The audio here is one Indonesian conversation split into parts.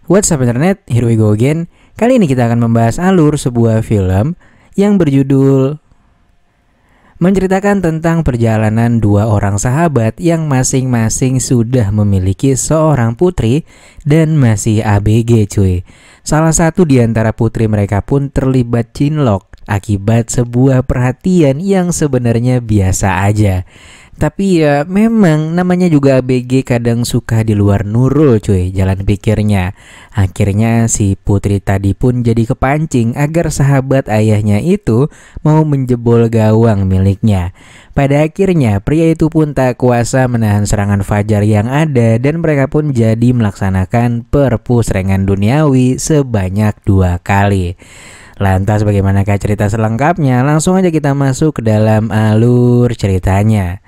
What's up internet, here we go again. Kali ini kita akan membahas alur sebuah film yang berjudul menceritakan tentang perjalanan dua orang sahabat yang masing-masing sudah memiliki seorang putri dan masih ABG cuy. Salah satu di antara putri mereka pun terlibat cinlok akibat sebuah perhatian yang sebenarnya biasa aja. Tapi ya memang namanya juga ABG kadang suka di luar nurul cuy jalan pikirnya. Akhirnya si putri tadi pun jadi kepancing agar sahabat ayahnya itu mau menjebol gawang miliknya. Pada akhirnya pria itu pun tak kuasa menahan serangan fajar yang ada dan mereka pun jadi melaksanakan perpusrengan duniawi sebanyak 2 kali. Lantas bagaimanakah cerita selengkapnya? Langsung aja kita masuk ke dalam alur ceritanya.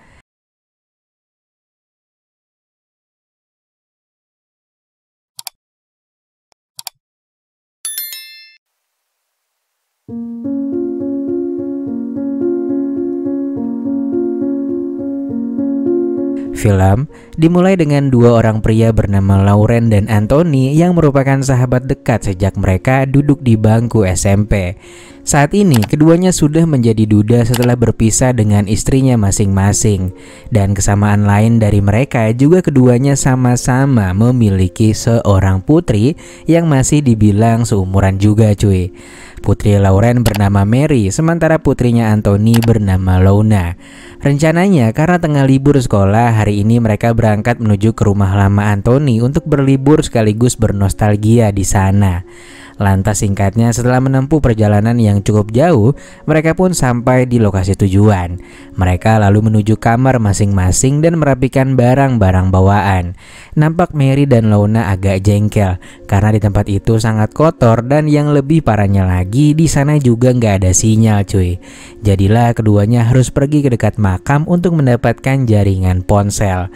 Film dimulai dengan dua orang pria bernama Lauren dan Anthony yang merupakan sahabat dekat sejak mereka duduk di bangku SMP. Saat ini keduanya sudah menjadi duda setelah berpisah dengan istrinya masing-masing. Dan kesamaan lain dari mereka juga keduanya sama-sama memiliki seorang putri yang masih dibilang seumuran juga cuy. Putri Lauren bernama Mary, sementara putrinya Anthony bernama Lona. Rencananya karena tengah libur sekolah, hari ini mereka berangkat menuju ke rumah lama Anthony untuk berlibur sekaligus bernostalgia di sana. Lantas singkatnya setelah menempuh perjalanan yang cukup jauh, mereka pun sampai di lokasi tujuan. Mereka lalu menuju kamar masing-masing dan merapikan barang-barang bawaan. Nampak Mary dan Lona agak jengkel karena di tempat itu sangat kotor dan yang lebih parahnya lagi di sana juga nggak ada sinyal cuy. Jadilah keduanya harus pergi ke dekat makam untuk mendapatkan jaringan ponsel.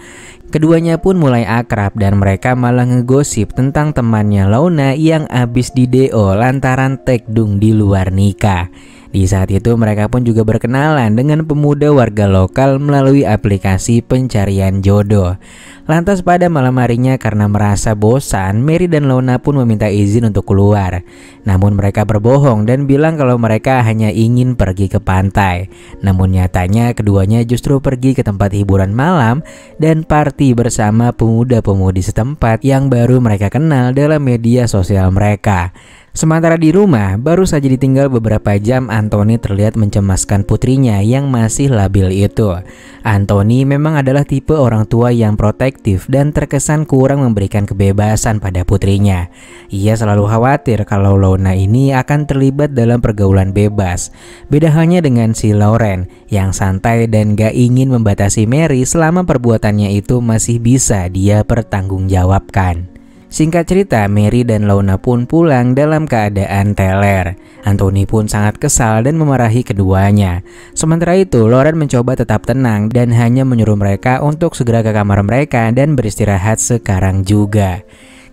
Keduanya pun mulai akrab dan mereka malah ngegosip tentang temannya Lona yang abis di DO lantaran tekdung di luar nikah. Di saat itu mereka pun juga berkenalan dengan pemuda warga lokal melalui aplikasi pencarian jodoh. Lantas pada malam harinya karena merasa bosan, Mary dan Lona pun meminta izin untuk keluar. Namun mereka berbohong dan bilang kalau mereka hanya ingin pergi ke pantai. Namun nyatanya keduanya justru pergi ke tempat hiburan malam dan party bersama pemuda-pemudi setempat yang baru mereka kenal dalam media sosial mereka. Sementara di rumah, baru saja ditinggal beberapa jam, Anthony terlihat mencemaskan putrinya yang masih labil itu. Anthony memang adalah tipe orang tua yang protektif dan terkesan kurang memberikan kebebasan pada putrinya. Ia selalu khawatir kalau Lona ini akan terlibat dalam pergaulan bebas. Beda halnya dengan si Lauren yang santai dan gak ingin membatasi Mary selama perbuatannya itu masih bisa dia pertanggungjawabkan. Singkat cerita, Mary dan Lona pun pulang dalam keadaan teler. Anthony pun sangat kesal dan memarahi keduanya. Sementara itu, Lauren mencoba tetap tenang dan hanya menyuruh mereka untuk segera ke kamar mereka dan beristirahat sekarang juga.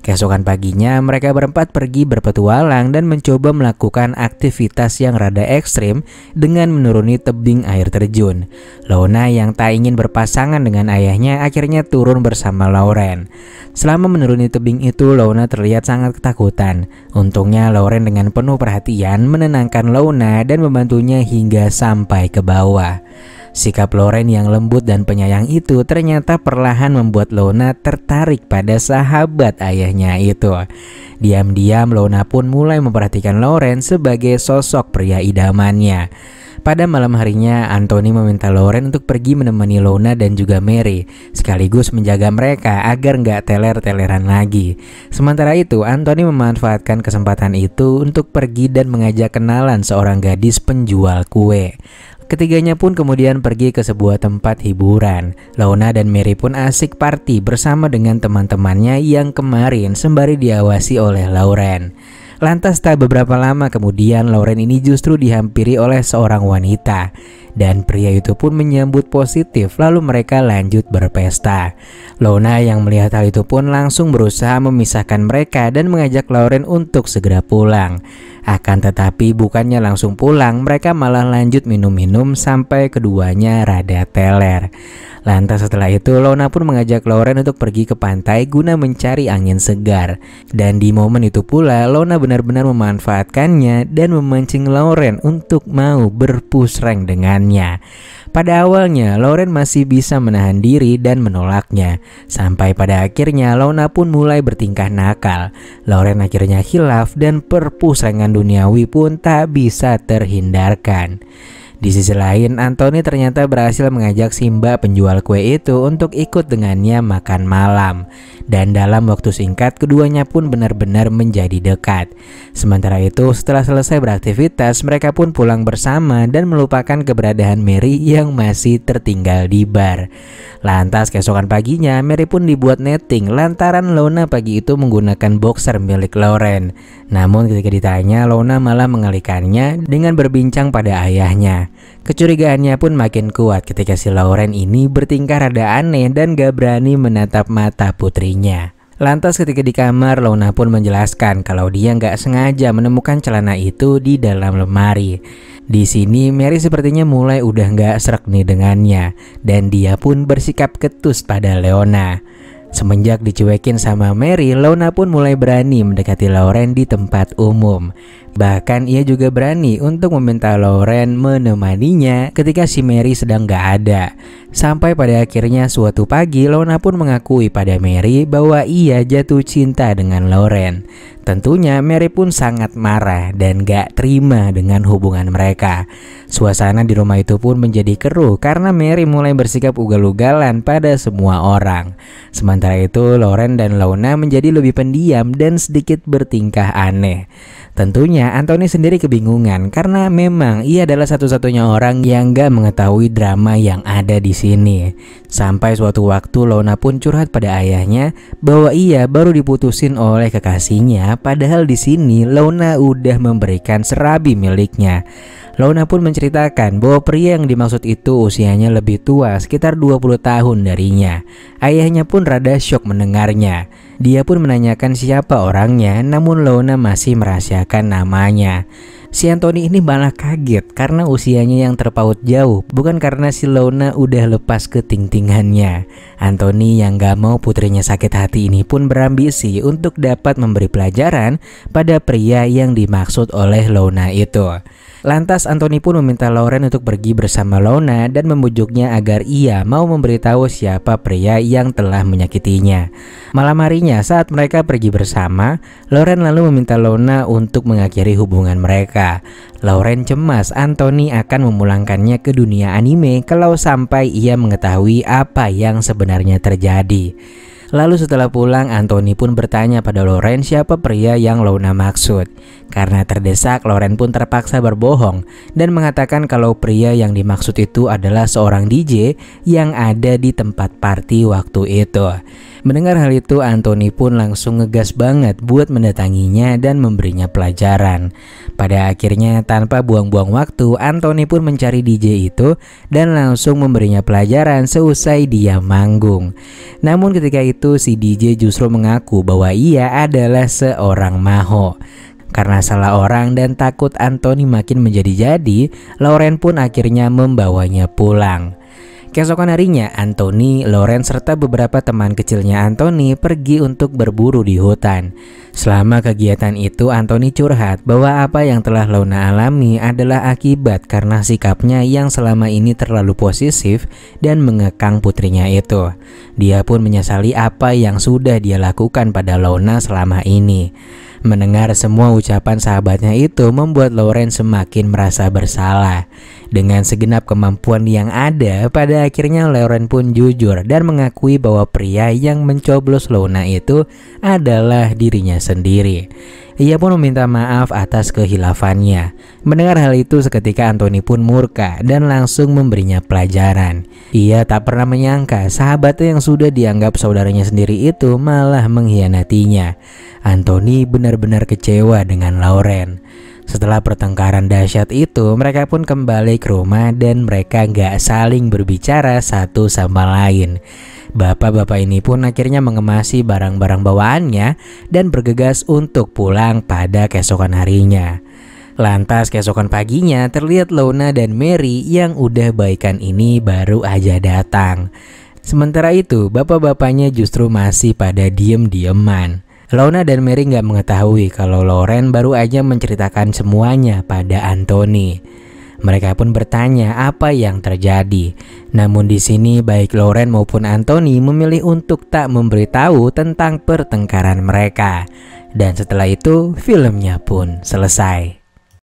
Keesokan paginya mereka berempat pergi berpetualang dan mencoba melakukan aktivitas yang rada ekstrim dengan menuruni tebing air terjun. Lona yang tak ingin berpasangan dengan ayahnya akhirnya turun bersama Lauren. Selama menuruni tebing itu Lona terlihat sangat ketakutan. Untungnya Lauren dengan penuh perhatian menenangkan Lona dan membantunya hingga sampai ke bawah. Sikap Lauren yang lembut dan penyayang itu ternyata perlahan membuat Lona tertarik pada sahabat ayahnya itu. Diam-diam Lona pun mulai memperhatikan Lauren sebagai sosok pria idamannya. Pada malam harinya, Anthony meminta Lauren untuk pergi menemani Lona dan juga Mary, sekaligus menjaga mereka agar nggak teler-teleran lagi. Sementara itu, Anthony memanfaatkan kesempatan itu untuk pergi dan mengajak kenalan seorang gadis penjual kue. Ketiganya pun kemudian pergi ke sebuah tempat hiburan. Lona dan Mary pun asik party bersama dengan teman-temannya yang kemarin sembari diawasi oleh Lauren. Lantas tak beberapa lama kemudian Lauren ini justru dihampiri oleh seorang wanita. Dan pria itu pun menyambut positif lalu mereka lanjut berpesta. Lona yang melihat hal itu pun langsung berusaha memisahkan mereka dan mengajak Lauren untuk segera pulang. Akan tetapi bukannya langsung pulang, mereka malah lanjut minum-minum sampai keduanya rada teler. Lantas setelah itu Lona pun mengajak Lauren untuk pergi ke pantai guna mencari angin segar. Dan di momen itu pula Lona benar-benar memanfaatkannya dan memancing Lauren untuk mau berpusreng dengannya. Pada awalnya Lauren masih bisa menahan diri dan menolaknya, sampai pada akhirnya Lona pun mulai bertingkah nakal. Lauren akhirnya khilaf dan perpusrengan duniawi pun tak bisa terhindarkan. Di sisi lain, Anthony ternyata berhasil mengajak Simba penjual kue itu untuk ikut dengannya makan malam. Dan dalam waktu singkat, keduanya pun benar-benar menjadi dekat. Sementara itu, setelah selesai beraktivitas, mereka pun pulang bersama dan melupakan keberadaan Mary yang masih tertinggal di bar. Lantas keesokan paginya, Mary pun dibuat netting lantaran Lona pagi itu menggunakan boxer milik Lauren. Namun ketika ditanya, Lona malah mengalihkannya dengan berbincang pada ayahnya. Kecurigaannya pun makin kuat ketika si Lauren ini bertingkah rada aneh dan gak berani menatap mata putrinya. Lantas ketika di kamar, Lona pun menjelaskan kalau dia nggak sengaja menemukan celana itu di dalam lemari. Di sini Mary sepertinya mulai udah nggak sreg nih dengannya, dan dia pun bersikap ketus pada Leona. Semenjak dicuekin sama Mary, Lona pun mulai berani mendekati Lauren di tempat umum. Bahkan ia juga berani untuk meminta Lauren menemaninya ketika si Mary sedang gak ada. Sampai pada akhirnya suatu pagi Lona pun mengakui pada Mary bahwa ia jatuh cinta dengan Lauren. Tentunya Mary pun sangat marah dan gak terima dengan hubungan mereka. Suasana di rumah itu pun menjadi keruh karena Mary mulai bersikap ugal-ugalan pada semua orang. Sementara itu Lauren dan Lona menjadi lebih pendiam dan sedikit bertingkah aneh. Tentunya Anthony sendiri kebingungan karena memang ia adalah satu-satunya orang yang gak mengetahui drama yang ada di sini. Sampai suatu waktu Lona pun curhat pada ayahnya bahwa ia baru diputusin oleh kekasihnya, padahal di sini Lona udah memberikan serabi miliknya. Lona pun menceritakan bahwa pria yang dimaksud itu usianya lebih tua, sekitar 20 tahun darinya. Ayahnya pun rada syok mendengarnya. Dia pun menanyakan siapa orangnya, namun Lona masih merahasiakan namanya. Si Anthony ini malah kaget karena usianya yang terpaut jauh, bukan karena si Lona udah lepas ketingtingannya. Anthony yang gak mau putrinya sakit hati ini pun berambisi untuk dapat memberi pelajaran pada pria yang dimaksud oleh Lona itu. Lantas Anthony pun meminta Lauren untuk pergi bersama Lona dan membujuknya agar ia mau memberitahu siapa pria yang telah menyakitinya. Malam harinya saat mereka pergi bersama, Lauren lalu meminta Lona untuk mengakhiri hubungan mereka. Lauren cemas Anthony akan memulangkannya ke dunia anime kalau sampai ia mengetahui apa yang sebenarnya terjadi. Lalu setelah pulang, Anthony pun bertanya pada Lauren siapa pria yang Lona maksud. Karena terdesak, Lauren pun terpaksa berbohong dan mengatakan kalau pria yang dimaksud itu adalah seorang DJ yang ada di tempat party waktu itu. Mendengar hal itu, Anthony pun langsung ngegas banget buat mendatanginya dan memberinya pelajaran. Pada akhirnya tanpa buang-buang waktu, Anthony pun mencari DJ itu dan langsung memberinya pelajaran seusai dia manggung. Namun ketika itu si DJ justru mengaku bahwa ia adalah seorang maho. Karena salah orang dan takut Anthony makin menjadi-jadi, Lauren pun akhirnya membawanya pulang. Keesokan harinya, Anthony, Lauren serta beberapa teman kecilnya Anthony pergi untuk berburu di hutan. Selama kegiatan itu, Anthony curhat bahwa apa yang telah Lona alami adalah akibat karena sikapnya yang selama ini terlalu posesif dan mengekang putrinya itu. Dia pun menyesali apa yang sudah dia lakukan pada Lona selama ini. Mendengar semua ucapan sahabatnya itu membuat Lauren semakin merasa bersalah. Dengan segenap kemampuan yang ada, pada akhirnya Lauren pun jujur dan mengakui bahwa pria yang mencoblos Lona itu adalah dirinya sendiri. Ia pun meminta maaf atas kehilafannya. Mendengar hal itu seketika Anthony pun murka dan langsung memberinya pelajaran. Ia tak pernah menyangka sahabatnya yang sudah dianggap saudaranya sendiri itu malah mengkhianatinya. Anthony benar-benar kecewa dengan Lauren. Setelah pertengkaran dahsyat itu, mereka pun kembali ke rumah dan mereka gak saling berbicara satu sama lain. Bapak-bapak ini pun akhirnya mengemasi barang-barang bawaannya dan bergegas untuk pulang pada keesokan harinya. Lantas keesokan paginya terlihat Lona dan Mary yang udah baikan ini baru aja datang. Sementara itu bapak-bapaknya justru masih pada diem-dieman. Lona dan Mary nggak mengetahui kalau Lauren baru aja menceritakan semuanya pada Anthony. Mereka pun bertanya apa yang terjadi. Namun di sini baik Lauren maupun Anthony memilih untuk tak memberitahu tentang pertengkaran mereka. Dan setelah itu filmnya pun selesai.